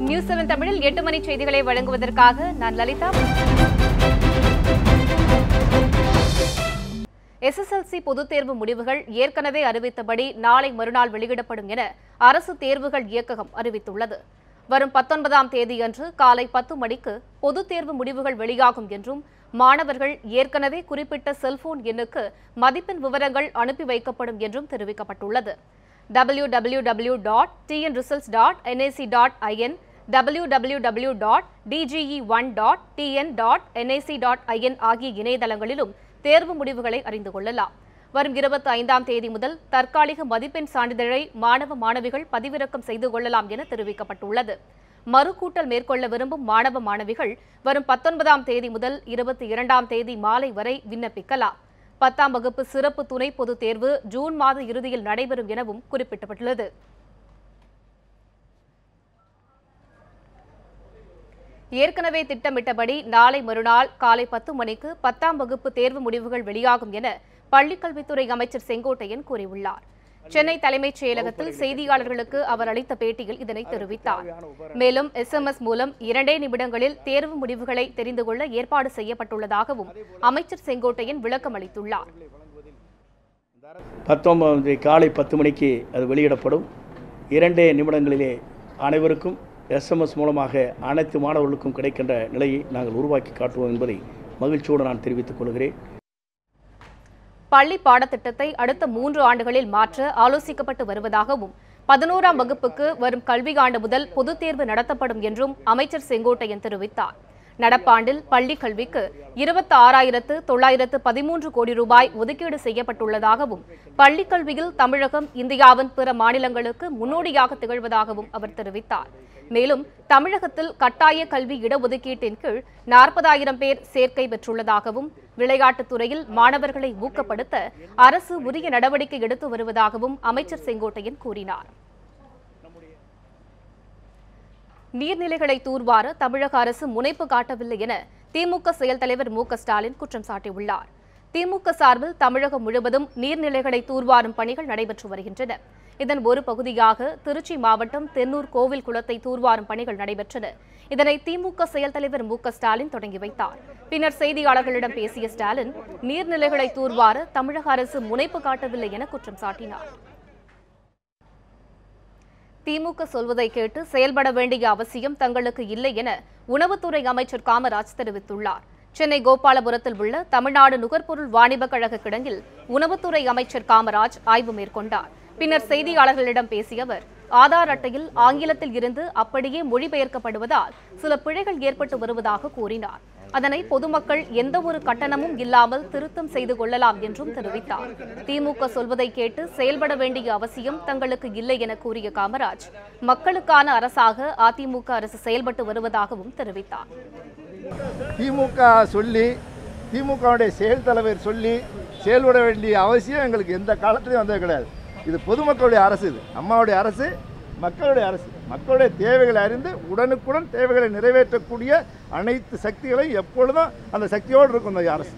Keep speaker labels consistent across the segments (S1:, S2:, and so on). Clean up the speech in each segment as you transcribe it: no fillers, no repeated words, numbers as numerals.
S1: News 7 தமிழில் 8 மணி செய்திகளை வழங்குவதற்காக நான் லலிதா. SSLC பொதுத் தேர்வு முடிவுகள் ஏற்கனவே அறிவித்தபடி நாளை மறுநாள் வெளியிடப்படும் என அரசு தேர்வுகள் இயக்ககம் அறிவித்துள்ளது. வரும் 19ஆம் தேதியன்று காலை 10 மணிக்கு பொதுத் தேர்வு முடிவுகள் வெளியாகும் என்றும் மாணவர்கள் ஏற்கனவே குறிப்பிட்ட செல்போன் எண்ணுக்கு மதிப்பெண் விவரங்கள் அனுப்பி வைக்கப்படும் என்றும் தெரிவிக்கப்பட்டுள்ளது. www.tnresults.nac.in, www.dge1.tn.nac.in ஆகிய இணையதளங்களிலும் தேர்வு முடிவுகளை அறிந்து கொள்ளலாம். வரும் 25ஆம் தேதி முதல் தற்காலிக மதிப்பெண் சான்றிதழை மாணவ மாணவிகள் பதிவிறக்கம் செய்து கொள்ளலாம் என தெரிவிக்கப்பட்டுள்ளது. மறுகூட்டல் மேற்கொள்ள விரும்பும் மாணவ மாணவிகள் வரும் 19ஆம் தேதி முதல் 22ஆம் தேதி மாலை வரை விண்ணப்பிக்கலாம். 10ஆம் வகுப்பு சிறப்பு துணை பொதுத் தேர்வு ஜூன் மாத இறுதியில் நடைபெறும் எனவும் குறிப்பிடப்பட்டுள்ளது. ஏற்கனவே திட்டமிட்டபடி நாளை மறுநாள் காலை 10 மணிக்கு 10ஆம் வகுப்பு தேர்வு முடிவுகள் வெளியாகும் என பள்ளிக்கல்வித்துறை அமைச்சர் செங்கோட்டையன் கூறியுள்ளார். சென்னை தலைமைச் செயலகத்தில் செய்தியாளர்களுக்கு அவர் அளித்த பேட்டியில் இதனை தெரிவித்தார். மேலும் SMS மூலம் 2 நிமிடங்களில் தேர்வு முடிவுகளை தெரிந்து கொள்ள ஏற்பாடு செய்யப்பட்டுள்ளதாகவும் அமைச்சர் செங்கோட்டையன் விளக்கம் அளித்துள்ளார்.
S2: 19 காலை 10 மணிக்கு அது வெளியிடப்படும். 2 நிமிடங்களிலே அனைவருக்கும் SMS மூலமாக அனைத்து மாணவர்களுக்கும் கிடைக்கின்ற நிலையை நாங்கள் உருவாக்கி காட்டுவோம் என்பதை மகிழ்ச்சியோடு நான் தெரிவித்துக் கொள்கிறேன்.
S1: பள்ளி பாடத்திட்டத்தை அடுத்த 3 ஆண்டுகளில் மாற்ற ஆலோசிக்கப்பட்டு வருவதாகவும் 11ஆம் வகுப்புக்கு வரும் கல்வியாண்டு முதல் பொதுத் தேர்வு நடத்தப்படும் என்றும் அமைச்சர் செங்கோட்டையன் தெரிவித்தார். நடப்பாண்டில் பள்ளி கல்விக்கு 26,913 கோடி ரூபாய் ஒதுக்கீடு செய்யப்பட்டுள்ளதாகவும் பள்ளிக் கல்வியில் தமிழகம் இந்தியாவின் பிற மாநிலங்களுக்கு முன்னோடியாக திகழ்வதாகவும் அவர் தெரிவித்தார். மேலும் தமிழகத்தில் கட்டாய கல்வி இடஒதுக்கீட்டின் கீழ் 40,000 பேர் சேர்க்கை பெற்றுள்ளதாகவும் விளையாட்டுத் துறையில் மாணவர்களை ஊக்கப்படுத்த அரசு உரிய நடவடிக்கை எடுத்து வருவதாகவும் அமைச்சர் செங்கோட்டையன் கூறினார். நீர்நிலைகளை தூர்வார தமிழக அரசு முனைப்பு காட்டவில்லை என திமுக செயல் தலைவர் மு.க. ஸ்டாலின் குற்றம் சாட்டியுள்ளார். திமுக சார்பில் தமிழகம் முழுவதும் நீர்நிலைகளை தூர்வாரும் பணிகள் நடைபெற்று வருகின்றன. இதன் ஒரு பகுதியாக திருச்சி மாவட்டம் தென்னூர் கோவில் குளத்தை தூர்வாரும் பணிகள் நடைபெற்றன. இதனை திமுக செயல் தலைவர் மு.க. ஸ்டாலின் தொடங்கி வைத்தார். பின்னர் செய்தியாளர்களிடம் பேசிய ஸ்டாலின் நீர்நிலைகளை தூர்வார தமிழக அரசு முனைப்பு காட்டவில்லை என குற்றம் சாட்டினார். திமுக சொல்வதை கேட்டு செயல்பட வேண்டிய அவசியம் தங்களுக்கு இல்லை என உணவுத்துறை அமைச்சர் காமராஜ் தெரிவித்துள்ளார். சென்னை கோபாலபுரத்தில் உள்ள தமிழ்நாடு நுகர்பொருள் வாணிபக் கழக கிடங்கில் உணவுத்துறை அமைச்சர் காமராஜ் ஆய்வு மேற்கொண்டார். பின்னர் செய்தியாளர்களிடம் பேசிய அவர் ஆதார் அட்டையில் ஆங்கிலத்தில் இருந்து அப்படியே மொழிபெயர்க்கப்படுவதால் சில பிழைகள் ஏற்பட்டு வருவதாக கூறினார். அதனை பொதுமக்கள் எந்த ஒரு கட்டணமும் இல்லாமல் திருத்தம் செய்து கொள்ளலாம் என்றும் தெரிவித்தார். திமுக சொல்வதை கேட்டு செயல்பட வேண்டிய அவசியம் தங்களுக்கு இல்லை என கூறிய காமராஜ் மக்களுக்கான அரசாக அதிமுக அரசு செயல்பட்டு வருவதாகவும் தெரிவித்தார்.
S3: திமுக சொல்லி திமுகவுடைய செயல் தலைவர் சொல்லி செயல்பட வேண்டிய அவசியம் எங்களுக்கு எந்த காலத்திலையும் வந்தது கிடையாது. இது பொதுமக்களுடைய அரசு, இது அம்மாவுடைய அரசு, மக்களுடைய அரசு. மக்களுடைய தேவைகளை அறிந்து உடனுக்குடன் தேவைகளை நிறைவேற்றக்கூடிய அனைத்து சக்திகளையும் எப்பொழுதும் அந்த சக்தியோடு இருக்கும் இந்த அரசு.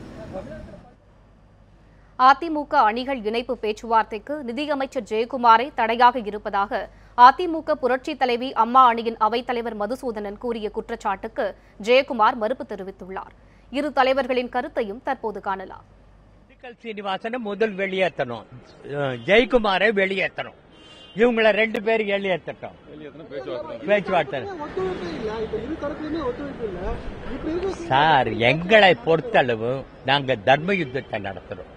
S1: அதிமுக அணிகள் இணைப்பு பேச்சுவார்த்தைக்கு நிதியமைச்சர் ஜெயக்குமாரை தடையாக இருப்பதாக அதிமுக புரட்சி தலைவி அம்மா அணியின் அவைத்தலைவர் மதுசூதனன் கூறிய குற்றச்சாட்டுக்கு ஜெயக்குமார் மறுப்பு தெரிவித்துள்ளார். இரு தலைவர்களின் கருத்தையும் தற்போது காணலாம்.
S4: சீனிவாசனை முதல் வெளியேற்றணும், ஜெயக்குமாரை வெளியேற்றணும், இவங்கள 2 பேரும் வெளியேற்றட்டும். பேச்சுவார்த்தை சார், எங்களை பொறுத்தளவு நாங்க தர்ம யுத்தத்தை நடத்துறோம்.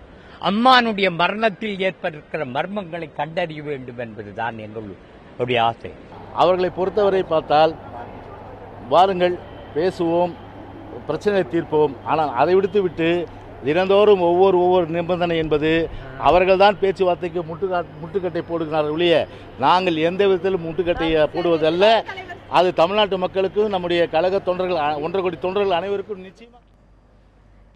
S4: அம்மானுடைய மரணத்தில் ஏற்பட்டிருக்கிற மர்மங்களை கண்டறிய வேண்டும் என்பதுதான் எங்களுடைய ஆசை.
S5: அவர்களை பொறுத்தவரை பார்த்தால் வாருங்கள், பேசுவோம், பிரச்சனை தீர்ப்போம். ஆனால் அதை விடுத்துவிட்டு தினந்தோறும் ஒவ்வொரு நிபந்தனை என்பது அவர்கள்தான் பேச்சுவார்த்தைக்கு முட்டுக்கட்டை போடுகிறார்கள் ஒழிய நாங்கள் எந்த விதத்திலும் முட்டுக்கட்டையை போடுவதல்ல. அது தமிழ்நாட்டு மக்களுக்கும் நம்முடைய கழக தொண்டர்கள் 1.5 கோடி தொண்டர்கள் அனைவருக்கும் நிச்சயமாக.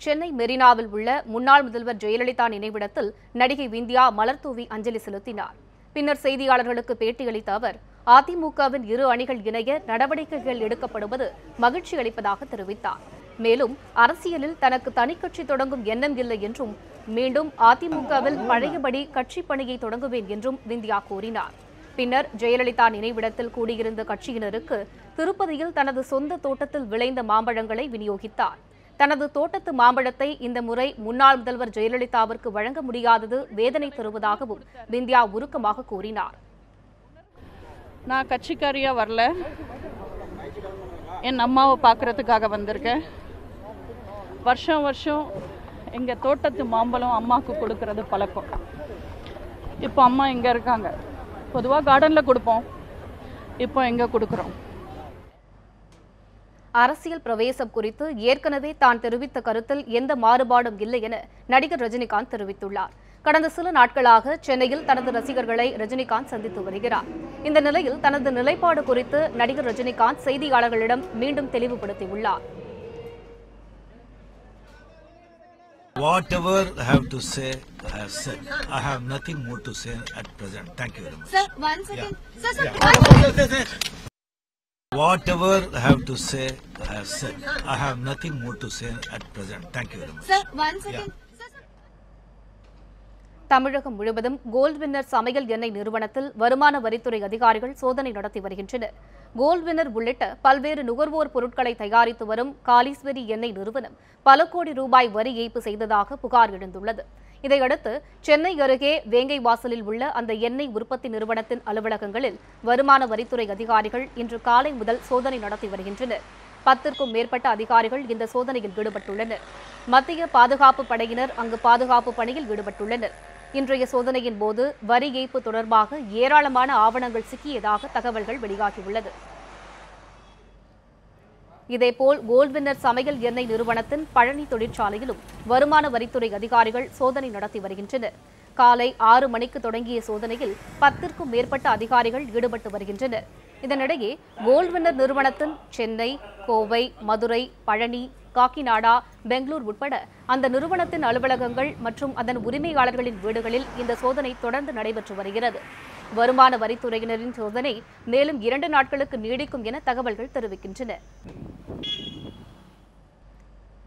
S1: சென்னை மெரினாவில் உள்ள முன்னாள் முதல்வர் ஜெயலலிதா நினைவிடத்தில் நடிகை விந்தியா மலர் தூவி அஞ்சலி செலுத்தினார். பின்னர் செய்தியாளர்களுக்கு பேட்டியளித்த அவர் அதிமுகவின் இரு அணிகள் இணைய நடவடிக்கைகள் எடுக்கப்படுவது மகிழ்ச்சி அளிப்பதாக தெரிவித்தார். மேலும் அரசியலில் தனக்கு தனிக்கட்சி தொடங்கும் எண்ணம் இல்லை என்றும் மீண்டும் அதிமுகவில் பழையபடி கட்சி பணியை தொடங்குவேன் என்றும் விந்தியா கூறினார். பின்னர் ஜெயலலிதா நினைவிடத்தில் கூடியிருந்த கட்சியினருக்கு திருப்பதியில் தனது சொந்த தோட்டத்தில் விளைந்த மாம்பழங்களை விநியோகித்தார். தனது தோட்டத்து மாம்பழத்தை இந்த முறை முன்னாள் முதல்வர் ஜெயலலிதாவிற்கு வழங்க முடியாதது வேதனை தருவதாகவும் விந்தியா உருக்கமாக கூறினார்.
S6: நான் கட்சிக்காரியா வரல, என் அம்மாவை பார்க்கறதுக்காக வந்திருக்கேன். வருஷம் வருஷம் எங்கள் தோட்டத்து மாம்பழம் அம்மாவுக்கு கொடுக்கறது பழக்கம். இப்போ அம்மா இங்கே இருக்காங்க. பொதுவாக கார்டனில் கொடுப்போம், இப்போ எங்கே கொடுக்குறோம்.
S1: அரசியல் பிரவேசம் குறித்து ஏற்கனவே தான் தெரிவித்த கருத்தில் எந்த மாறுபாடும் இல்லை என நடிகர் ரஜினிகாந்த் தெரிவித்துள்ளார். கடந்த சில நாட்களாக சென்னையில் தனது ரசிகர்களை ரஜினிகாந்த் சந்தித்து வருகிறார். இந்த நிலையில் தனது நிலைப்பாடு குறித்து நடிகர் ரஜினிகாந்த் செய்தியாளர்களிடம் மீண்டும் தெளிவுபடுத்தியுள்ளார்.
S7: Whatever I have to say, I have said. I have nothing more to say at present. Thank you very much.
S8: Sir, one second.
S7: Yeah. Sir. Whatever I have to say, I have said. I have nothing more to say at present. Thank you very much.
S8: Sir, one second.
S1: தமிழகம் முழுவதும் gold winner சமையல் எண்ணெய் நிறுவனத்தில் வருமான வரித்துறை அதிகாரிகள் சோதனை நடத்தி வருகின்றனர். கோல்ட் வின்னர் உள்ளிட்ட பல்வேறு நுகர்வோர் பொருட்களை தயாரித்து வரும் காலிஸ்வரி எண்ணெய் நிறுவனம் பல கோடி ரூபாய் வரி ஏய்ப்பு செய்ததாக புகார் எழுந்துள்ளது. இதையடுத்து சென்னை அருகே வேங்கைவாசலில் உள்ள அந்த எண்ணெய் உற்பத்தி நிறுவனத்தின் அலுவலகங்களில் வருமான வரித்துறை அதிகாரிகள் இன்று காலை முதல் சோதனை நடத்தி வருகின்றனர். 10க்கும் மேற்பட்ட அதிகாரிகள் இந்த சோதனையில் ஈடுபட்டுள்ளனர். மத்திய பாதுகாப்பு படையினர் அங்கு பாதுகாப்பு பணியில் ஈடுபட்டுள்ளனர். இன்றைய சோதனையின் போது வரி ஏய்ப்பு தொடர்பாக ஏராளமான ஆவணங்கள் சிக்கியதாக தகவல்கள் வெளியாகியுள்ளது. இதேபோல் கோல்ட் வின்னர் சமையல் எண்ணெய் நிறுவனத்தின் பழனி தொழிற்சாலையிலும் வருமான வரித்துறை அதிகாரிகள் சோதனை நடத்தி வருகின்றனர். காலை 6 மணிக்கு தொடங்கிய சோதனையில் 10க்கும் மேற்பட்ட அதிகாரிகள் ஈடுபட்டு வருகின்றனர். இதனிடையே கோல்ட் வின்னர் நிறுவனத்தின் சென்னை, கோவை, மதுரை, பழனி, காக்கிநாடா, பெங்களூர் உட்பட அந்த நிறுவனத்தின் அலுவலகங்கள் மற்றும் அதன் உரிமையாளர்களின் வீடுகளில் இந்த சோதனை தொடர்ந்து நடைபெற்று வருகிறது. வருமான வரித்துறையினரின் சோதனை மேலும் 2 நாட்களுக்கு நீடிக்கும் என தகவல்கள் தெரிவிக்கின்றன.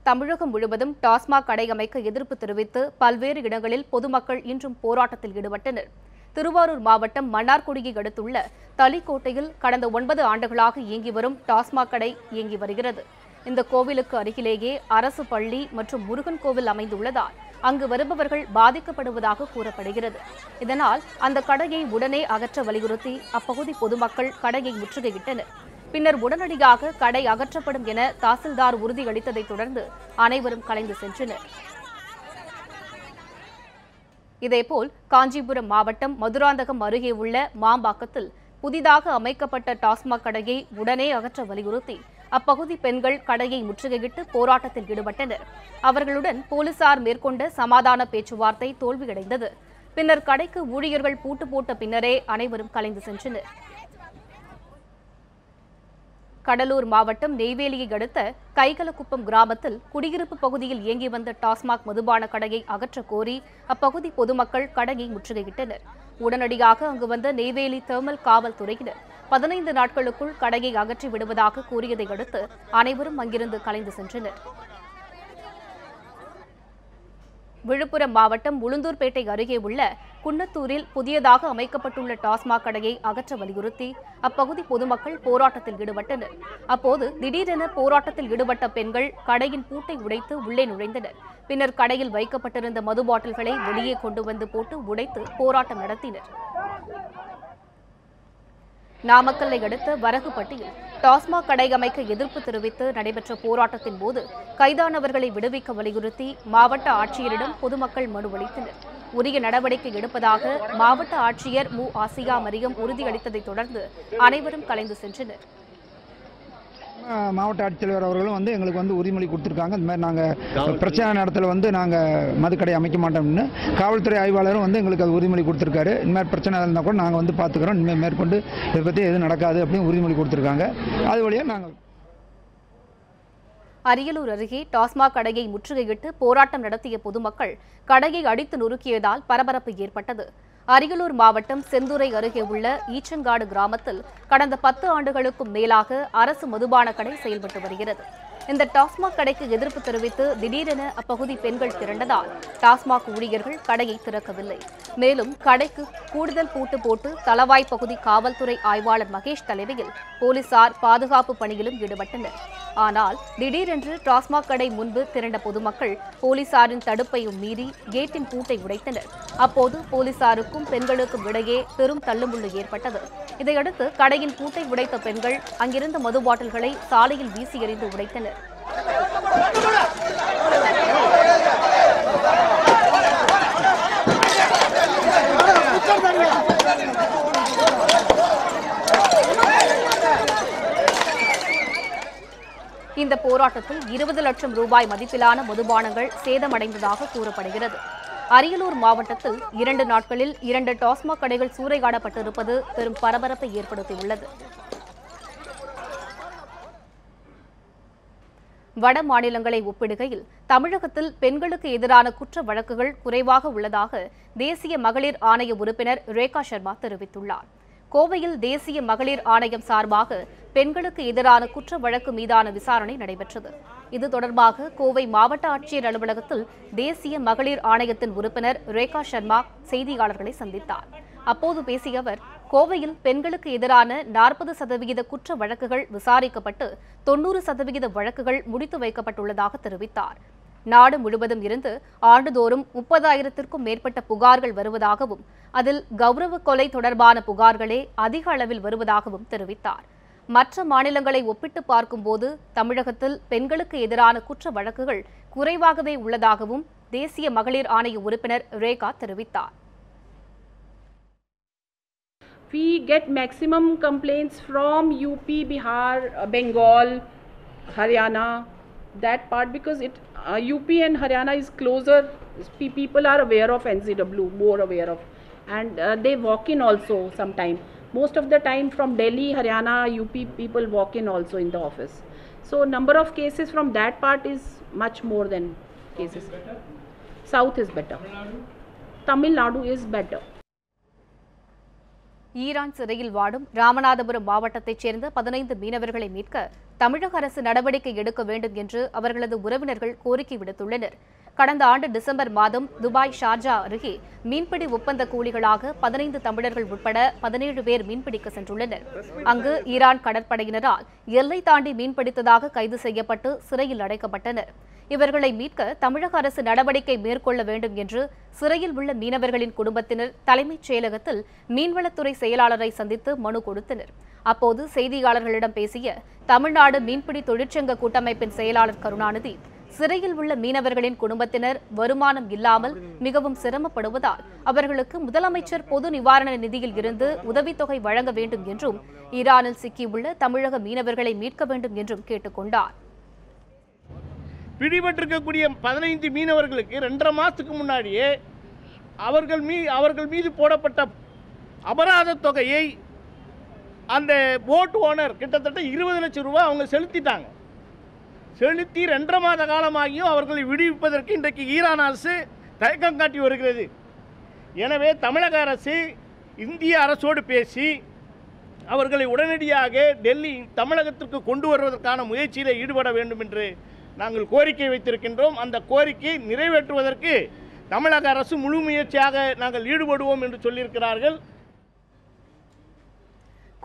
S1: தமிழகம் முழுவதும் டாஸ்மாக் கடை அமைக்க எதிர்ப்பு தெரிவித்து பல்வேறு இடங்களில் பொதுமக்கள் இன்றும் போராட்டத்தில் ஈடுபட்டனர். திருவாரூர் மாவட்டம் மன்னார்குடியை அடுத்துள்ள தளிக்கோட்டையில் கடந்த 9 ஆண்டுகளாக இயங்கி வரும் டாஸ்மாக் கடை இயங்கி வருகிறது. இந்த கோவிலுக்கு அருகிலேயே அரசு பள்ளி மற்றும் முருகன் கோவில் அமைந்துள்ளதால் அங்கு வருபவர்கள் பாதிக்கப்படுவதாக கூறப்படுகிறது. இதனால் அந்த கடையை உடனே அகற்ற வலியுறுத்தி அப்பகுதி பொதுமக்கள் கடையை முற்றுகையிட்டனர். பின்னர் உடனடியாக கடை அகற்றப்படும் என தாசில்தார் உறுதியளித்ததைத் தொடர்ந்து அனைவரும் கலைந்து சென்றனர். இதேபோல் காஞ்சிபுரம் மாவட்டம் மதுராந்தகம் அருகே உள்ள மாம்பாக்கத்தில் புதிதாக அமைக்கப்பட்ட டாஸ்மாக் கடையை உடனே அகற்ற வலியுறுத்தி அப்பகுதி பெண்கள் கடையை முற்றுகையிட்டு போராட்டத்தில் ஈடுபட்டனர். அவர்களுடன் போலீசார் மேற்கொண்ட சமாதான பேச்சுவார்த்தை தோல்வியடைந்தது. பின்னர் கடைக்கு ஊழியர்கள் பூட்டு போட்ட பின்னரே அனைவரும் கலைந்து சென்றனர். கடலூர் மாவட்டம் நெய்வேலியை அடுத்த கைகலக்குப்பம் கிராமத்தில் குடியிருப்பு பகுதியில் இயங்கி வந்த டாஸ்மாக் மதுபான கடையை அகற்ற கோரி அப்பகுதி பொதுமக்கள் கடையை முற்றுகையிட்டனர். உடனடியாக அங்கு வந்த நெய்வேலி தெர்மல் காவல்துறையினர் 15 நாட்களுக்குள் கடையை அகற்றி விடுவதாக கூறியதை அடுத்து அனைவரும் அங்கிருந்து கலைந்து சென்றனர். விழுப்புரம் மாவட்டம் உளுந்தூர்பேட்டை அருகே உள்ள குன்னத்தூரில் புதியதாக அமைக்கப்பட்டுள்ள டாஸ்மாக் கடையை அகற்ற வலியுறுத்தி அப்பகுதி பொதுமக்கள் போராட்டத்தில் ஈடுபட்டனர். அப்போது திடீரென போராட்டத்தில் ஈடுபட்ட பெண்கள் கடையின் பூட்டை உடைத்து உள்ளே நுழைந்தனர். பின்னர் கடையில் வைக்கப்பட்டிருந்த மது பாட்டில்களை வெளியே கொண்டு வந்து போட்டு உடைத்து போராட்டம் நடத்தினர். நாமக்கல்லை அடுத்த வரகுப்பட்டியில் டாஸ்மாக் கடை அமைக்க எதிர்ப்பு தெரிவித்து நடைபெற்ற போராட்டத்தின் போது கைதானவர்களை விடுவிக்க வலியுறுத்தி மாவட்ட ஆட்சியரிடம் பொதுமக்கள் மனு அளித்தனர். உரிய நடவடிக்கை எடுப்பதாக மாவட்ட ஆட்சியர் மு. ஆசியா மரியம் உறுதியளித்ததைத் தொடர்ந்து அனைவரும் கலைந்து சென்றனர்.
S9: மாவட்ட ஆட்சித்தலைவர் அவர்களும் எங்களுக்கு உறுதிமொழி கொடுத்துருக்காங்க. இந்த மாதிரி நாங்கள் பிரச்சனை நேரத்தில் நாங்கள் மதுக்கடை அமைக்க மாட்டோம்னு காவல்துறை ஆய்வாளரும் எங்களுக்கு அது உறுதிமொழி கொடுத்துருக்காரு. இந்த மாதிரி பிரச்சனை இருந்தால் கூட நாங்கள் பார்த்துக்கிறோம், இனிமேல் மேற்கொண்டு இதை பற்றி எதுவும் நடக்காது அப்படின்னு உறுதிமொழி கொடுத்துருக்காங்க. அது வழியாக நாங்கள்
S1: அரியலூர் அருகே டாஸ்மாக் கடையை முற்றுகையிட்டு போராட்டம் நடத்திய பொதுமக்கள் கடையை அடித்து நொறுக்கியதால் பரபரப்பு ஏற்பட்டது. அரியலூர் மாவட்டம் செந்துறை அருகே உள்ள ஈச்சங்காடு கிராமத்தில் கடந்த 10 ஆண்டுகளுக்கும் மேலாக அரசு மதுபான கடை செயல்பட்டு வருகிறது. இந்த டாஸ்மாக் கடைக்கு எதிர்ப்பு தெரிவித்து திடீரென அப்பகுதி பெண்கள் திரண்டதால் டாஸ்மாக் ஊழியர்கள் கடையை திறக்கவில்லை. மேலும் கடைக்கு கூடுதல் பூட்டு போட்டு தளவாய் பகுதி காவல்துறை ஆய்வாளர் மகேஷ் தலைமையில் போலீசார் பாதுகாப்பு பணியிலும் ஈடுபட்டனர். ஆனால் திடீரென்று டாஸ்மாக் கடை முன்பு திரண்ட பொதுமக்கள் போலீசாரின் தடுப்பையும் மீறி கேட்டின் பூட்டை உடைத்தனர். அப்போது போலீசாருக்கும் பெண்களுக்கும் இடையே பெரும் தள்ளுமுள்ளு ஏற்பட்டது. இதையடுத்து கடையின் பூட்டை உடைத்த பெண்கள் அங்கிருந்த மது பாட்டில்களை சாலையில் வீசி எறிந்து உடைத்தனர். இந்த போராட்டத்தில் 20 லட்சம் ரூபாய் மதிப்பிலான மதுபானங்கள் சேதமடைந்ததாக கூறப்படுகிறது. அரியலூர் மாவட்டத்தில் 2 நாட்களில் 2 டாஸ்மாக் கடைகள் சூறையாடப்பட்டிருப்பது பெரும் பரபரப்பை ஏற்படுத்தியுள்ளது. வட மாநிலங்களை ஒப்பிடுகையில் தமிழகத்தில் பெண்களுக்கு எதிரான குற்ற வழக்குகள் குறைவாக உள்ளதாக தேசிய மகளிர் ஆணைய உறுப்பினர் ரேகா சர்மா தெரிவித்துள்ளார். கோவையில் தேசிய மகளிர் ஆணையம் சார்பாக பெண்களுக்கு எதிரான குற்ற வழக்கு மீதான விசாரணை நடைபெற்றது. இது தொடர்பாக கோவை மாவட்ட ஆட்சியர் அலுவலகத்தில் தேசிய மகளிர் ஆணையத்தின் உறுப்பினர் ரேகா சர்மா செய்தியாளர்களை சந்தித்தார். அப்போது பேசிய அவர், கோவையில் பெண்களுக்கு எதிரான 40% குற்ற வழக்குகள் விசாரிக்கப்பட்டு 90% வழக்குகள் முடித்து வைக்கப்பட்டுள்ளதாக தெரிவித்தார். நாடு முழுவதும் இருந்து ஆண்டுதோறும் 30,000க்கும் மேற்பட்ட புகார்கள் வருவதாகவும் அதில் கௌரவ கொலை தொடர்பான புகார்களே அதிக அளவில் வருவதாகவும் தெரிவித்தார். மற்ற மாநிலங்களை ஒப்பிட்டு பார்க்கும்போது தமிழகத்தில் பெண்களுக்கு எதிரான குற்ற வழக்குகள் குறைவாகவே உள்ளதாகவும் தேசிய மகளிர் ஆணைய உறுப்பினர் ரேகா தெரிவித்தார்.
S8: We get maximum complaints from UP, Bihar, Bengal, Haryana, that part, because UP and Haryana is closer. People are aware of NCW, more aware of, and they walk in also sometime. Most of the time from Delhi, Haryana, UP people walk in also in the office. So number of cases from that part is much more than cases. South is better. Tamil Nadu is better.
S1: Iran சிறையில் வாடும் ராமநாதபுரம் மாவட்டத்தைச் சேர்ந்த 15 மீனவர்களை மீட்க தமிழக அரசு நடவடிக்கை எடுக்க வேண்டும் என்று அவர்களது உறவினர்கள் கோரிக்கை விடுத்துள்ளனர். கடந்த ஆண்டு டிசம்பர் மாதம் துபாய் ஷார்ஜா அருகே மீன்பிடி ஒப்பந்த கூலிகளாக 15 தமிழர்கள் உட்பட 17 பேர் மீன்பிடிக்க சென்றுள்ளனர். அங்கு ஈரான் கடற்படையினரால் எல்லை தாண்டி மீன்பிடித்ததாக கைது செய்யப்பட்டு சிறையில் அடைக்கப்பட்டனர். இவர்களை மீட்க தமிழக அரசு நடவடிக்கை மேற்கொள்ள வேண்டும் என்று சிறையில் உள்ள மீனவர்களின் குடும்பத்தினர் தலைமைச் செயலகத்தில் மீன்வளத்துறை செயலாளரை சந்தித்து மனு கொடுத்தனர். அப்போது செய்தியாளர்களிடம் பேசிய தமிழ்நாடு மீன்பிடி தொழிற்சங்க கூட்டமைப்பின் செயலாளர் கருணாநிதி, சிறையில் உள்ள மீனவர்களின் குடும்பத்தினர் வருமானம் இல்லாமல் மிகவும் சிரமப்படுவதால் அவர்களுக்கு முதலமைச்சர் பொது நிவாரண நிதியில் இருந்து உதவித்தொகை வழங்க வேண்டும் என்றும் ஈரானில் சிக்கியுள்ள தமிழக மீனவர்களை மீட்க வேண்டும் என்றும் கேட்டுக் கொண்டார்.
S10: பிடிபட்டிருக்கக்கூடிய 15 மீனவர்களுக்கு 2.5 மாதத்துக்கு முன்னாடியே அவர்கள் மீது போடப்பட்ட அபராத தொகையை அந்த போட் ஓனர் கிட்டத்தட்ட 20 லட்சம் ரூபாய் அவங்க செலுத்திட்டாங்க. செலுத்தி 2.5 மாத காலமாகியும் அவர்களை விடுவிப்பதற்கு இன்றைக்கு ஈரான் அரசு தயக்கம் காட்டி வருகிறது. எனவே தமிழக அரசு இந்திய அரசோடு பேசி அவர்களை உடனடியாக டெல்லி தமிழகத்திற்கு கொண்டு வருவதற்கான முயற்சியில் ஈடுபட வேண்டும் என்று நாங்கள் கோரிக்கை வைத்திருக்கின்றோம். அந்த கோரிக்கையை நிறைவேற்றுவதற்கு தமிழக அரசு முழு முயற்சியாக நாங்கள் ஈடுபடுவோம் என்று சொல்லியிருக்கிறார்கள்.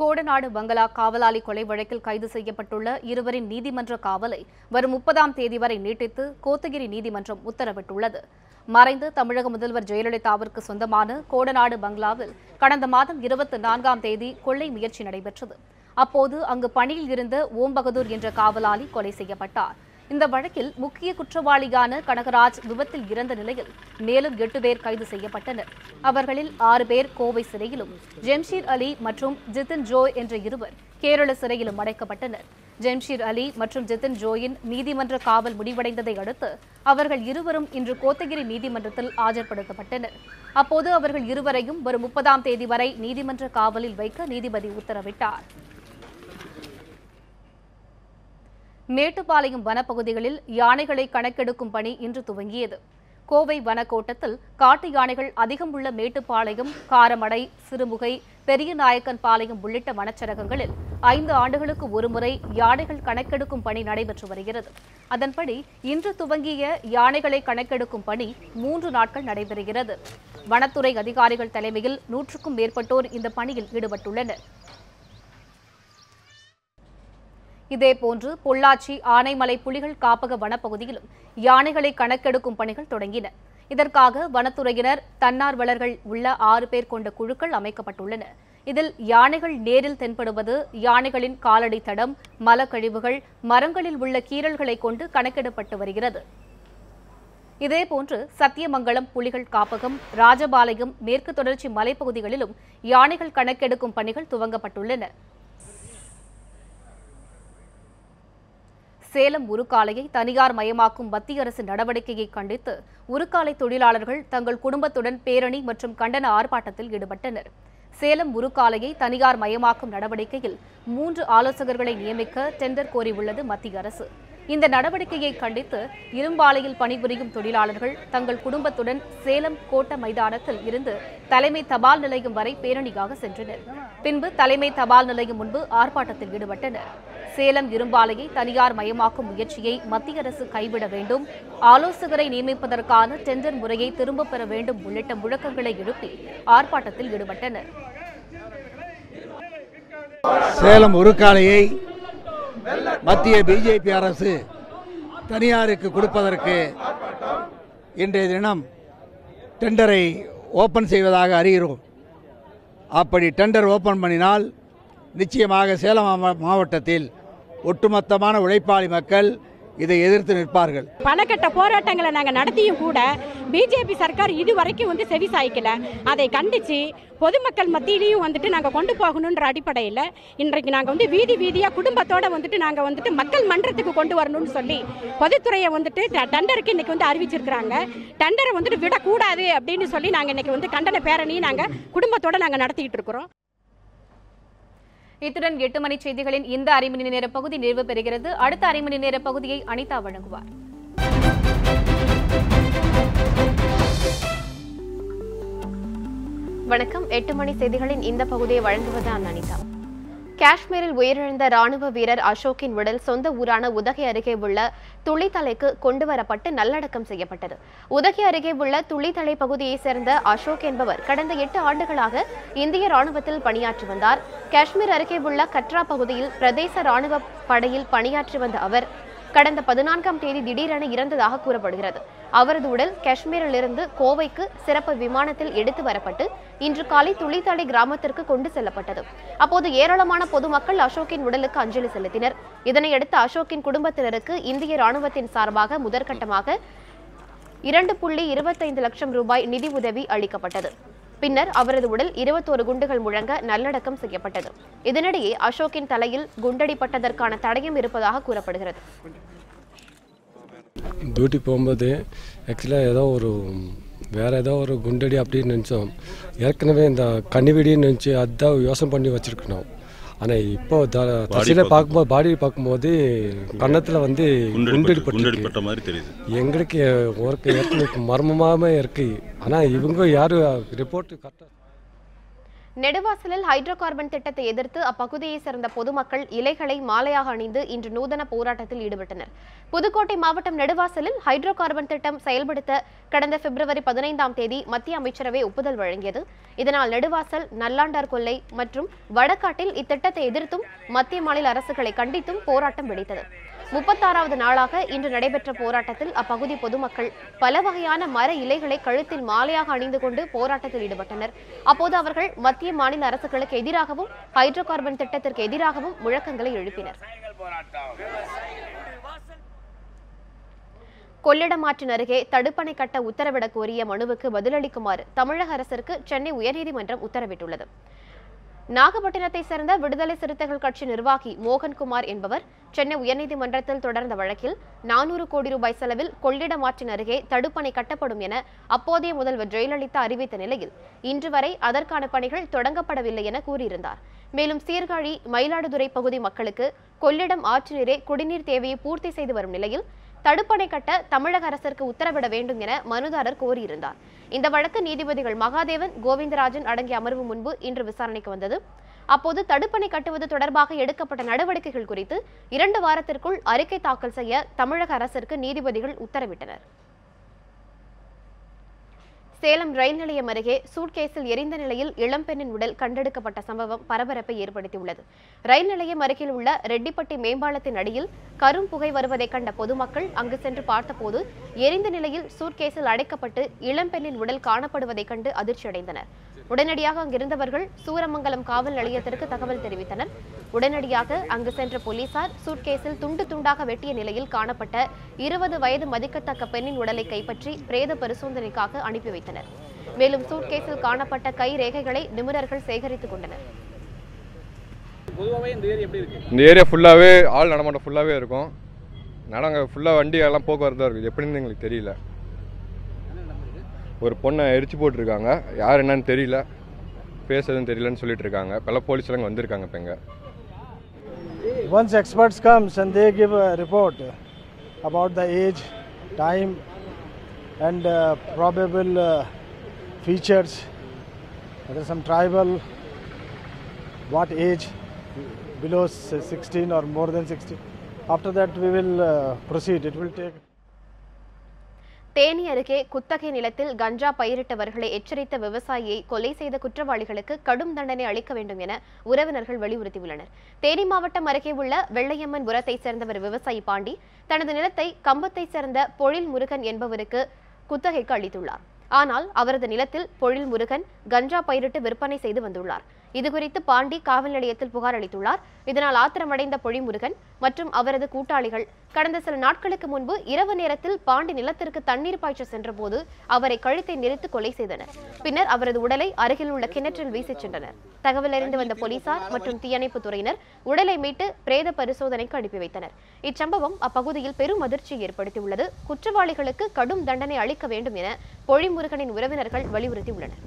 S1: கோடநாடு பங்களா காவலாளி கொலை வழக்கில் கைது செய்யப்பட்டுள்ள இருவரின் நீதிமன்ற காவலை வரும் 30ஆம் தேதி வரை நீட்டித்து கோத்தகிரி நீதிமன்றம் உத்தரவிட்டுள்ளது. மறைந்த தமிழக முதல்வர் ஜெயலலிதாவிற்கு சொந்தமான கோடநாடு பங்களாவில் கடந்த மாதம் 24ஆம் தேதி கொள்ளை முயற்சி நடைபெற்றது. அப்போது அங்கு பணியில் இருந்த ஓம் பகதூர் என்ற காவலாளி கொலை செய்யப்பட்டார். இந்த வழக்கில் முக்கிய குற்றவாளியான கனகராஜ் விபத்தில் இறந்த நிலையில் மேலும் 8 பேர் கைது செய்யப்பட்டனர். அவர்களில் 6 பேர் கோவை சிறையிலும் ஜெம்ஷீர் அலி மற்றும் ஜிதின் ஜோய் என்ற இருவர் கேரள சிறையிலும் அடைக்கப்பட்டனர். ஜெம்ஷீர் அலி மற்றும் ஜிதின் ஜோயின் நீதிமன்ற காவல் முடிவடைந்ததை அடுத்து அவர்கள் இருவரும் இன்று கோத்தகிரி நீதிமன்றத்தில் ஆஜர்படுத்தப்பட்டனர். அப்போது அவர்கள் இருவரையும் வரும் 30ஆம் தேதி வரை நீதிமன்ற காவலில் வைக்க நீதிபதி உத்தரவிட்டார். மேட்டுப்பாளையம் வனப்பகுதிகளில் யானைகளை கணக்கெடுக்கும் பணி இன்று துவங்கியது. கோவை வனக்கோட்டத்தில் காட்டு யானைகள் அதிகம் உள்ள மேட்டுப்பாளையம், காரமடை, சிறுமுகை, பெரியநாயக்கன் பாளையம் உள்ளிட்ட வனச்சரகங்களில் 5 ஆண்டுகளுக்கு ஒருமுறை யானைகள் கணக்கெடுக்கும் பணி நடைபெற்று வருகிறது. அதன்படி இன்று துவங்கிய யானைகளை கணக்கெடுக்கும் பணி 3 நாட்கள் நடைபெறுகிறது. வனத்துறை அதிகாரிகள் தலைமையில் 100க்கும் மேற்பட்டோர் இந்த பணியில் ஈடுபட்டுள்ளனர். இதேபோன்று பொள்ளாச்சி ஆனைமலை புலிகள் காப்பக வனப்பகுதியிலும் யானைகளை கணக்கெடுக்கும் பணிகள் தொடங்கின. இதற்காக வனத்துறையினர், தன்னார்வலர்கள் உள்ள 6 பேர் கொண்ட குழுக்கள் அமைக்கப்பட்டுள்ளன. இதில் யானைகள் நேரில் தென்படுவது, யானைகளின் காலடி தடம், மலக்கழிவுகள், மரங்களில் உள்ள கீறல்களை கொண்டு கணக்கெடுப்பட்டு வருகிறது. இதேபோன்று சத்தியமங்கலம் புலிகள் காப்பகம், ராஜபாளையம், மேற்கு தொடர்ச்சி மலைப்பகுதிகளிலும் யானைகள் கணக்கெடுக்கும் பணிகள் துவங்கப்பட்டுள்ளன. சேலம் உருக்காலையை தனியார் மயமாக்கும் மத்திய அரசு நடவடிக்கையை கண்டித்து உருக்காலை தொழிலாளர்கள் தங்கள் குடும்பத்துடன் பேரணி மற்றும் கண்டன ஆர்ப்பாட்டத்தில் ஈடுபட்டனர். சேலம் உருக்காலையை தனியார் மயமாக்கும் நடவடிக்கையில் 3 ஆலோசகர்களை நியமிக்க டெண்டர் கோரியுள்ளது மத்திய அரசு. இந்த நடவடிக்கையை கண்டித்து இரும்பாலையில் பணிபுரியும் தொழிலாளர்கள் தங்கள் குடும்பத்துடன் சேலம் கோட்ட மைதானத்தில் இருந்து தலைமை தபால் நிலையம் வரை பேரணியாக சென்றனர். பின்பு தலைமை தபால் நிலையம் முன்பு ஆர்ப்பாட்டத்தில் ஈடுபட்டனர். சேலம் இரும்பாலையை தனியார் மயமாக்கும் முயற்சியை மத்திய அரசு கைவிட வேண்டும், ஆலோசகரை நியமிப்பதற்கான டெண்டர் முறையை திரும்பப் பெற வேண்டும் உள்ளிட்ட முழக்கங்களை எழுப்பி ஆர்ப்பாட்டத்தில் ஈடுபட்டனர்.
S11: சேலம் உருக்காலையை மத்திய பிஜேபி அரசு தனியாருக்கு கொடுப்பதற்கு இன்றைய தினம் டெண்டரை ஓபன் செய்வதாக அறிகிறோம். அப்படி டெண்டர் ஓபன் பண்ணினால் நிச்சயமாக சேலம் மாவட்டத்தில் ஒட்டுமொத்தமான உழைப்பாளி மக்கள் இதை எதிர்த்து நிற்பார்கள்.
S12: பல கட்ட போராட்டங்களை நாங்கள் நடத்தியும் கூட பிஜேபி சர்க்கார் இதுவரைக்கும் செவி சாய்க்கல. அதை கண்டிச்சு பொதுமக்கள் மத்தியிலையும் நாங்கள் கொண்டு போகணுன்ற அடிப்படையில் இன்றைக்கு நாங்கள் வீதி வீதியாக குடும்பத்தோட நாங்கள் மக்கள் மன்றத்துக்கு கொண்டு வரணும்னு சொல்லி பொதுத்துறையை டெண்டருக்கு இன்னைக்கு அறிவிச்சிருக்கிறாங்க. டெண்டரை விடக்கூடாது அப்படின்னு சொல்லி நாங்கள் இன்னைக்கு கண்டன பேரணி நாங்கள் குடும்பத்தோட நாங்கள் நடத்திட்டு இருக்கிறோம்.
S1: இத்துடன் 8 மணி செய்திகளின் இந்த அரை மணி நேர பகுதி நிறைவு பெறுகிறது. அடுத்த அரை மணி நேர பகுதியை அனிதா வழங்குவார்.
S13: வணக்கம். 8 மணி செய்திகளின் இந்த பகுதியை வழங்குவது அனிதா. காஷ்மீரில் உயிரிழந்த ராணுவ வீரர் அசோக்கின் உடல் சொந்த ஊரான உதகை அருகே உள்ள துளித்தலைக்கு கொண்டுவரப்பட்டு நல்லடக்கம் செய்யப்பட்டது. உதகை அருகே உள்ள துளித்தலை பகுதியைச் சேர்ந்த அசோக் என்பவர் கடந்த 8 ஆண்டுகளாக இந்திய ராணுவத்தில் பணியாற்றி வந்தார். காஷ்மீர் அருகே உள்ள கட்ரா பகுதியில் பிரதேச ராணுவ படையில் பணியாற்றி வந்த அவர் கடந்த 14ஆம் தேதி திடீரென இறந்ததாக கூறப்படுகிறது. அவரது உடல் காஷ்மீரிலிருந்து கோவைக்கு சிறப்பு விமானத்தில் எடுத்து வரப்பட்டு இன்று காலை துளித்தலை கிராமத்திற்கு கொண்டு செல்லப்பட்டது. அப்போது ஏராளமான பொதுமக்கள் அசோக்கின் உடலுக்கு அஞ்சலி செலுத்தினர். இதனையடுத்து அசோக்கின் குடும்பத்தினருக்கு இந்திய ராணுவத்தின் சார்பாக முதற்கட்டமாக 2.25 லட்சம் ரூபாய் நிதி உதவி அளிக்கப்பட்டது. பின்னர் அவரது உடல் 21 குண்டுகள் முழங்க நல்லடக்கம் செய்யப்பட்டது. இதனிடையே அசோக்கின் தலையில் குண்டடிப்பட்டதற்கான தடயம் இருப்பதாக கூறப்படுகிறது.
S14: டியூட்டி போகும்போது ஆக்சுவலாக வேறு ஏதோ ஒரு குண்டடி அப்படின்னு நினச்சோம். ஏற்கனவே இந்த கண்ணிவெடின்னு நினச்சி அதுதான் யோசனை பண்ணி வச்சுருக்கணும். ஆனால் இப்போ தசியில் பார்க்கும்போது பாடி பார்க்கும்போது கன்னத்தில் குண்டடிப்பட்ட மாதிரி தெரியுது. எங்களுக்கு ஏற்கனவே மர்மமாக இருக்குது. ஆனால் இவங்க யாரும் ரிப்போர்ட்டு கரெக்டாக.
S13: நெடுவாசலில் ஹைட்ரோ கார்பன் திட்டத்தை எதிர்த்து அப்பகுதியை சேர்ந்த பொதுமக்கள் இலைகளை மாலையாக அணிந்து இன்று நூதன போராட்டத்தில் ஈடுபட்டனர். புதுக்கோட்டை மாவட்டம் நெடுவாசலில் ஹைட்ரோ கார்பன் திட்டம் செயல்படுத்த கடந்த பிப்ரவரி 15ஆம் தேதி மத்திய அமைச்சரவை ஒப்புதல் வழங்கியது. இதனால் நெடுவாசல், நல்லாண்டார் கொல்லை மற்றும் வடக்காட்டில் இத்திட்டத்தை எதிர்த்தும் மத்திய மாநில அரசுகளை கண்டித்தும் போராட்டம் வெடித்தது. 36வது நாளாக இன்று நடைபெற்ற போராட்டத்தில் அப்பகுதி பொதுமக்கள் பல வகையான மர இலைகளை கழுத்தில் மாலையாக அணிந்து கொண்டு போராட்டத்தில் ஈடுபட்டனர். அப்போது அவர்கள் மத்திய மாநில அரசுகளுக்கு எதிராகவும் ஹைட்ரோ கார்பன் திட்டத்திற்கு எதிராகவும் முழக்கங்களை எழுப்பினர். கொள்ளிடம் ஆற்றின் அருகே தடுப்பணை கட்ட உத்தரவிடக் கோரிய மனுவுக்கு பதிலளிக்குமாறு தமிழக அரசிற்கு சென்னை உயர்நீதிமன்றம் உத்தரவிட்டுள்ளது. நாகப்பட்டினத்தை சேர்ந்த விடுதலை சிறுத்தைகள் கட்சி நிர்வாகி மோகன்குமார் என்பவர் சென்னை உயர்நீதிமன்றத்தில் தொடர்ந்த வழக்கில் 400 கோடி ரூபாய் செலவில் கொள்ளிடம் ஆற்றின் அருகே தடுப்பணை கட்டப்படும் என அப்போதைய முதல்வர் ஜெயலலிதா அறிவித்த நிலையில் இன்று வரை அதற்கான பணிகள் தொடங்கப்படவில்லை என கூறியிருந்தார். மேலும் சீர்காழி, மயிலாடுதுறை பகுதி மக்களுக்கு கொள்ளிடம் ஆற்று நீரே குடிநீர் தேவையை பூர்த்தி செய்து வரும் நிலையில் தடுப்பணை கட்ட தமிழக அரசிற்கு உத்தரவிட வேண்டும் என மனுதாரர் கோரியிருந்தார். இந்த வழக்கு நீதிபதிகள் மகாதேவன், கோவிந்தராஜன் அடங்கிய அமர்வு முன்பு இன்று விசாரணைக்கு வந்தது. அப்போது தடுப்பணை கட்டுவது தொடர்பாக எடுக்கப்பட்ட நடவடிக்கைகள் குறித்து 2 வாரத்திற்குள் அறிக்கை தாக்கல் செய்ய தமிழக அரசிற்கு நீதிபதிகள் உத்தரவிட்டனர். சேலம் ரயில் நிலையம் அருகே சூட்கேஸில் எரிந்த நிலையில் இளம்பெண்ணின் உடல் கண்டெடுக்கப்பட்ட சம்பவம் பரபரப்பை ஏற்படுத்தியுள்ளது. ரயில் நிலையம் அருகில் உள்ள ரெட்டிப்பட்டி மேம்பாலத்தின் அடியில் கரும் புகை வருவதை கண்ட பொதுமக்கள் அங்கு சென்று பார்த்தபோது எரிந்த நிலையில் சூட்கேஸில் அடைக்கப்பட்டு இளம்பெண்ணின் உடல் காணப்படுவதை கண்டு அதிர்ச்சியடைந்தனர். உடனடியாக அங்கிருந்தவர்கள் சூரமங்கலம் காவல் நிலையத்திற்கு தகவல் தெரிவித்தனர். உடனடியாக அங்கு சென்ற போலீசார் சூட்கேஸில் துண்டு துண்டாக வெட்டிய நிலையில் காணப்பட்ட 20 வயது மதிக்கத்தக்க பெண்ணின் உடலை கைப்பற்றி பிரேத பரிசோதனைக்காக அனுப்பி வைத்தனர். மேலும் சூட்கேஸில் காணப்பட்ட கை ரேகைகளை நிபுணர்கள் சேகரித்துக் கொண்டனர்.
S15: இந்த ஏரியா ஃபுல்லாகவே ஆள் நடமாட்டம் ஃபுல்லாகவே இருக்கும். ஃபுல்லாக வண்டி எல்லாம் போக்குவரத்து தான் இருக்குது. எப்படின்னு எங்களுக்கு தெரியல. ஒரு பொண்ணை எரிச்சு போட்டிருக்காங்க. யார் என்னன்னு தெரியல, ஃபேஸ் எதுவும் தெரியலன்னு சொல்லிட்டு இருக்காங்க. இப்போல்லாம் போலீஸ் எல்லாம் வந்திருக்காங்க. இப்போ இங்கே
S16: once experts comes and they give a report about the age, time and probable features, whether some tribal, what age, below 16 or more than 16. After that we will proceed. It will take.
S13: Theni அருகே குத்தகை நிலத்தில் கஞ்சா பயிரிட்டவர்களை எச்சரித்த விவசாயியை கொலை செய்த குற்றவாளிகளுக்கு கடும் தண்டனை அளிக்க வேண்டும் என உறவினர்கள் வலியுறுத்தியுள்ளனர். தேனி மாவட்டம் அருகே உள்ள வெள்ளையம்மன் புரத்தை சேர்ந்தவர் விவசாயி பாண்டி தனது நிலத்தை கம்பத்தை சேர்ந்த பொழில் முருகன் என்பவருக்கு குத்தகைக்கு அளித்துள்ளார். ஆனால் அவரது நிலத்தில் பொழில் முருகன் கஞ்சா பயிரிட்டு விற்பனை செய்து வந்துள்ளார். இதுகுறித்து பாண்டி காவல் நிலையத்தில் புகார் அளித்துள்ளார். இதனால் ஆத்திரமடைந்த பொழிமுருகன் மற்றும் அவரது கூட்டாளிகள் கடந்த சில நாட்களுக்கு முன்பு இரவு நேரத்தில் பாண்டி நிலத்திற்கு தண்ணீர் பாய்ச்ச சென்றபோது அவரை கழுத்தை நெரித்து கொலை செய்தனர். பின்னர் அவரது உடலை அருகில் உள்ள கிணற்றில் வீசிச் சென்றனர். தகவல் அறிந்து வந்த போலீசார் மற்றும் தீயணைப்பு துறையினர் உடலை மீட்டு பிரேத பரிசோதனைக்கு அனுப்பி வைத்தனர். இச்சம்பவம் அப்பகுதியில் பெரும் அதிர்ச்சியை ஏற்படுத்தியுள்ளது. குற்றவாளிகளுக்கு கடும் தண்டனை அளிக்க வேண்டும் என பொழிமுருகனின் உறவினர்கள் வலியுறுத்தியுள்ளனர்.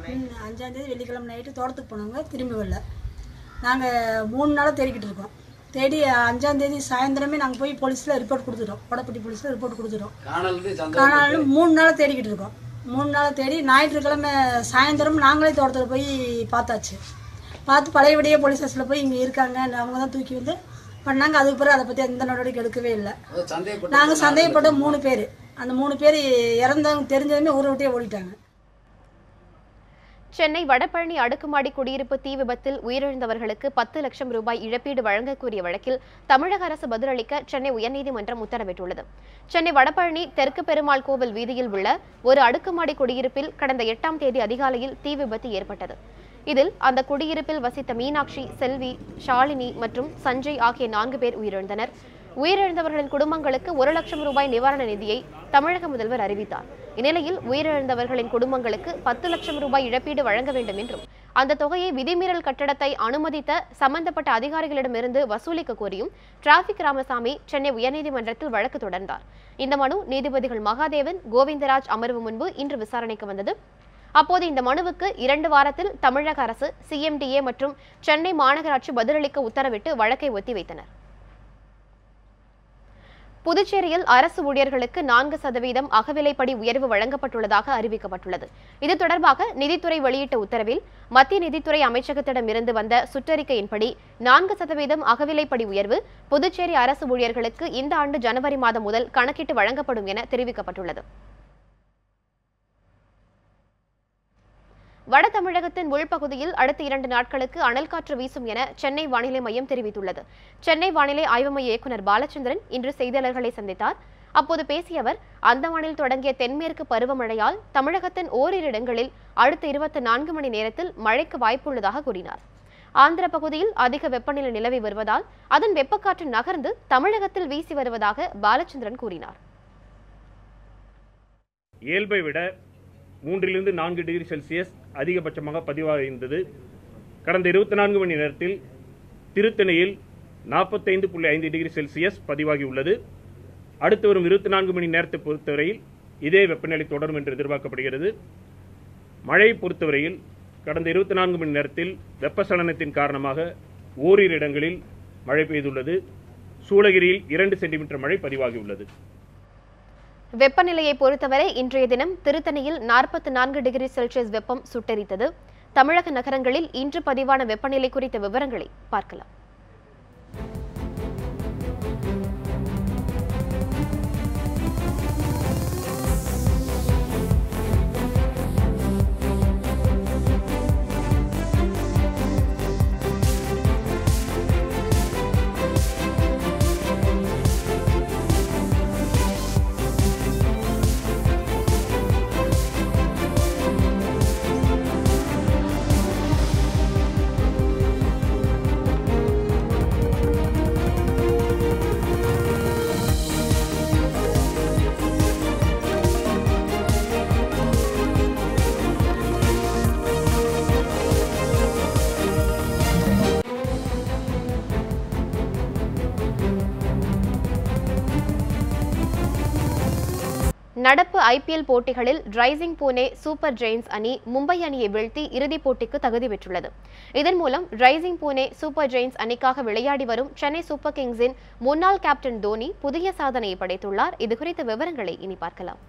S17: 5ஆம் தேதி வெள்ளிக்கிழமை நைட்டு தோட்டத்துக்கு போனவங்க திரும்பி வரல. நாங்கள் 3 நாளாக தேடிக்கிட்டு இருக்கோம். தேடி 5ஆம் தேதி சாயந்தரமே நாங்கள் போய் போலீஸில் ரிப்போர்ட் கொடுத்துட்டோம். வடப்பட்டி போலீஸில் ரிப்போர்ட் கொடுத்துட்டோம். காணாலும் 3 நாளாக தேடிக்கிட்டு இருக்கோம். 3 நாளாக தேடி ஞாயிற்றுக்கிழமை சாயந்தரம் நாங்களே தோட்டத்தில் போய் பார்த்தாச்சு. பார்த்து பழையபடியே போலீஸ் ஸ்டேஷனில் போய் இங்கே இருக்காங்க, அவங்க தான் தூக்கி வந்து பண்ணாங்க. அதுக்கு பிறகு அதை பற்றி எந்த நடவடிக்கை எடுக்கவே இல்லை. நாங்கள் சந்தேகப்பட்ட 3 பேர், அந்த 3 பேர் இறந்தவங்க தெரிஞ்சதுமே ஊரை விட்டே ஓடிட்டாங்க.
S13: சென்னை வடபழனி அடுக்குமாடி குடியிருப்பு தீ விபத்தில் உயிரிழந்தவர்களுக்கு 10 லட்சம் ரூபாய் இழப்பீடு வழங்க கோரிய வழக்கில் தமிழக அரசு பதிலளிக்க சென்னை உயர்நீதிமன்றம் உத்தரவிட்டுள்ளது. சென்னை வடபழனி தெற்கு பெருமாள் கோவில் வீதியில் உள்ள ஒரு அடுக்குமாடி குடியிருப்பில் கடந்த 8ஆம் தேதி அதிகாலையில் தீ விபத்து ஏற்பட்டது. இதில் அந்த குடியிருப்பில் வசித்த மீனாட்சி, செல்வி, ஷாலினி மற்றும் சஞ்சய் ஆகிய 4 பேர் உயிரிழந்தனர். உயிரிழந்தவர்களின் குடும்பங்களுக்கு 1 லட்சம் ரூபாய் நிவாரண நிதியை தமிழக முதல்வர் அறிவித்தார். இந்நிலையில் உயிரிழந்தவர்களின் குடும்பங்களுக்கு 10 லட்சம் ரூபாய் இழப்பீடு வழங்க வேண்டும் என்றும் அந்த தொகையை விதிமீறல் கட்டடத்தை அனுமதித்த சம்பந்தப்பட்ட அதிகாரிகளிடமிருந்து வசூலிக்க கோரியும் டிராபிக் ராமசாமி சென்னை உயர்நீதிமன்றத்தில் வழக்கு தொடர்ந்தார். இந்த மனு நீதிபதிகள் மகாதேவன், கோவிந்தராஜ் அமர்வு முன்பு இன்று விசாரணைக்கு வந்தது. அப்போது இந்த மனுவுக்கு 2 வாரத்தில் தமிழக அரசு, CMDA மற்றும் சென்னை மாநகராட்சி பதிலளிக்க உத்தரவிட்டு வழக்கை ஒத்திவைத்தனர். புதுச்சேரியில் அரசு ஊழியர்களுக்கு 4% அகவிலைப்படி உயர்வு வழங்கப்பட்டுள்ளதாக அறிவிக்கப்பட்டுள்ளது. இது தொடர்பாக நிதித்துறை வெளியிட்ட உத்தரவில் மத்திய நிதித்துறை அமைச்சகத்திடமிருந்து வந்த சுற்றறிக்கையின்படி 4% அகவிலைப்படி உயர்வு புதுச்சேரி அரசு ஊழியர்களுக்கு இந்த ஆண்டு ஜனவரி மாதம் முதல் கணக்கிட்டு வழங்கப்படும் என தெரிவிக்கப்பட்டுள்ளது. வட தமிழகத்தின் உள்பகுதியில் அடுத்த 2 நாட்களுக்கு அனல் காற்று வீசும் என சென்னை வானிலை மையம் தெரிவித்துள்ளது. சென்னை வானிலை ஆய்வு மைய இயக்குநர் பாலச்சந்திரன் இன்று செய்தியாளர்களை சந்தித்தார். அப்போது பேசிய அவர், அந்தமானில் தொடங்கிய தென்மேற்கு பருவமழையால் தமிழகத்தின் ஓரிரு இடங்களில் அடுத்த 24 மணி நேரத்தில் மழைக்கு வாய்ப்புள்ளதாக கூறினார். ஆந்திர பகுதியில் அதிக வெப்பநிலை நிலவி வருவதால் அதன் வெப்பக்காற்று நகர்ந்து தமிழகத்தில் வீசி வருவதாக பாலச்சந்திரன் கூறினார்.
S18: இயல்பை விட 3 to 4 டிகிரி செல்சியஸ் அதிகபட்சமாக பதிவாகியிருந்தது. கடந்த 24 மணி நேரத்தில் திருத்தணியில் 45.5 டிகிரி செல்சியஸ் பதிவாகியுள்ளது. அடுத்து வரும் 24 மணி நேரத்தை பொறுத்தவரையில் இதே வெப்பநிலை தொடரும் என்று எதிர்பார்க்கப்படுகிறது. மழையை பொறுத்தவரையில் கடந்த 24 மணி நேரத்தில் வெப்பசலனத்தின் காரணமாக ஓரிரு இடங்களில் மழை பெய்துள்ளது. சூளகிரியில் 2 சென்டிமீட்டர் மழை பதிவாகியுள்ளது.
S13: வெப்பநிலையை பொறுத்தவரை இன்றைய தினம் திருத்தணியில் 44 டிகிரி செல்சியஸ் வெப்பம் சுட்டெரித்தது. தமிழக நகரங்களில் இன்று பதிவான வெப்பநிலை குறித்த விவரங்களை பார்க்கலாம். நடப்பு ஐபிஎல் போட்டிகளில் ரைசிங் பூனே சூப்பர் ஜெயின்ஸ் அணி மும்பை அணியை வீழ்த்தி இறுதிப் போட்டிக்கு தகுதி பெற்றுள்ளது. இதன் மூலம் ரைசிங் பூனே சூப்பர் ஜெயின்ஸ் அணிக்காக விளையாடி வரும் சென்னை சூப்பர் கிங்ஸின் முன்னாள் கேப்டன் தோனி புதிய சாதனையை படைத்துள்ளார். இதுகுறித்த விவரங்களை இனி பார்க்கலாம்.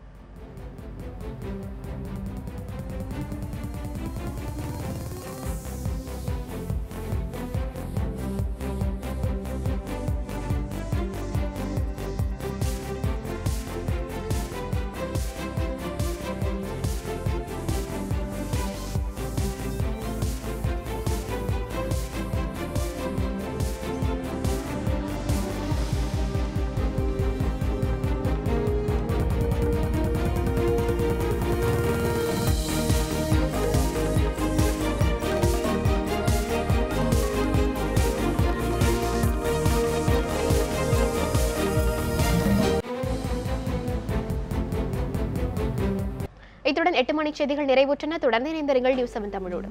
S13: இத்துடன் 8 மணி செய்திகள் நிறைவுற்றன. தொடர்ந்து இணைந்திருங்கள் நியூஸ் 7 தமிழோடு.